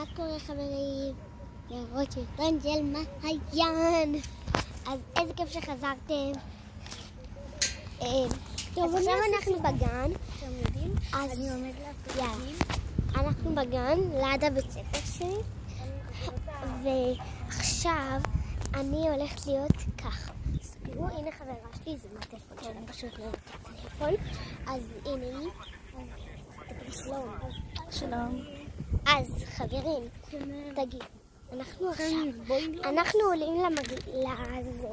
מה קורה חברים? לראות סרטון של מעיין. אז איזה כיף שחזרתם. טוב, עכשיו אנחנו בגן. אז אני עומד להפריעים. אנחנו בגן, ליד הבית ספר שלי. ועכשיו אני הולכת להיות ככה. תראו, הנה חברה שלי, זה מהטלפון שלה, פשוט לא יודעת הטלפון. אז הנה היא. שלום. שלום. אז חברים, תגיד, אנחנו עולים לזה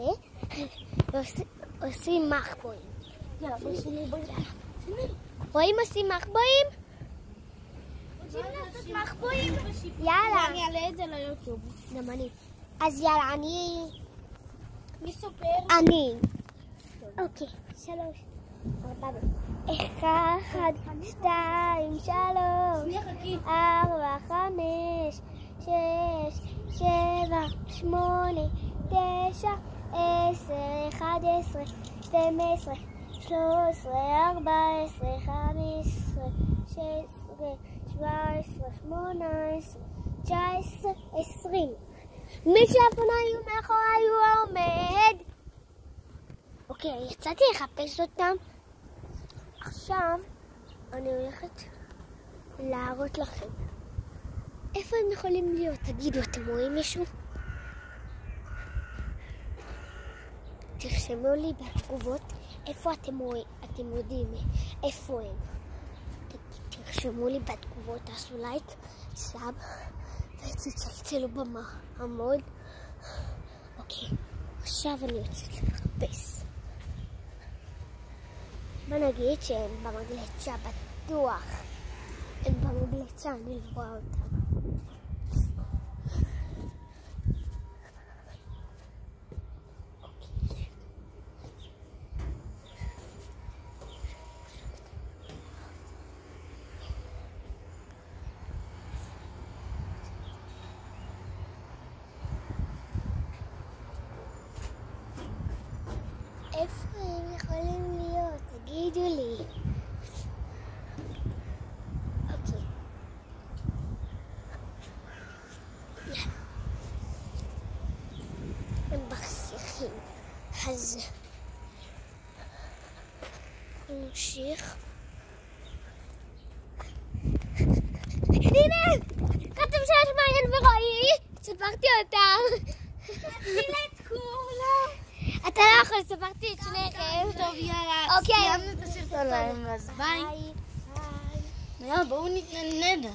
ועושים מחבואים. רואים עושים מחבואים? רוצים לעשות מחבואים? יאללה. אני אעלה את זה ליוטיוב. גם אני. אז יאללה, מי סופר? אני. אוקיי, 3, 4, 1, 2, 3, 4, 5, 6, 7, 8, 9, 10, 11, 12, 13, 14, 15, 16, 17, 18, 19, 20. מי שהפניים מאחוריי הוא עומד. אוקיי, יצאתי לחפש אותם. עכשיו אני הולכת להראות לכם איפה הם יכולים להיות. תגידו, אתם רואים מישהו? תרשמו לי בתגובות איפה אתם רואים, אתם יודעים איפה הם. תרשמו לי בתגובות, תעשו לייק, סאב ותצלצלו בעמוד. אוקיי, עכשיו אני יוצאת לחפש. בוא נגיד שהם במגלצ'ה, בטוח. הם במגלצ'ה, אני רואה אותם. איפה הם יכולים להיות? תגידו לי. אוקיי. הם בחסיכים. אז נמשיך. הנה! כתוב שיש מעיין ורועי. ספרתי אותם. תתחיל את כולם. אתה לא יכול, ספרתי את שניכם. טוב, יאללה. אוקיי. סיימנו את הסרטון, אז ביי. יאללה, בואו נתנדנד.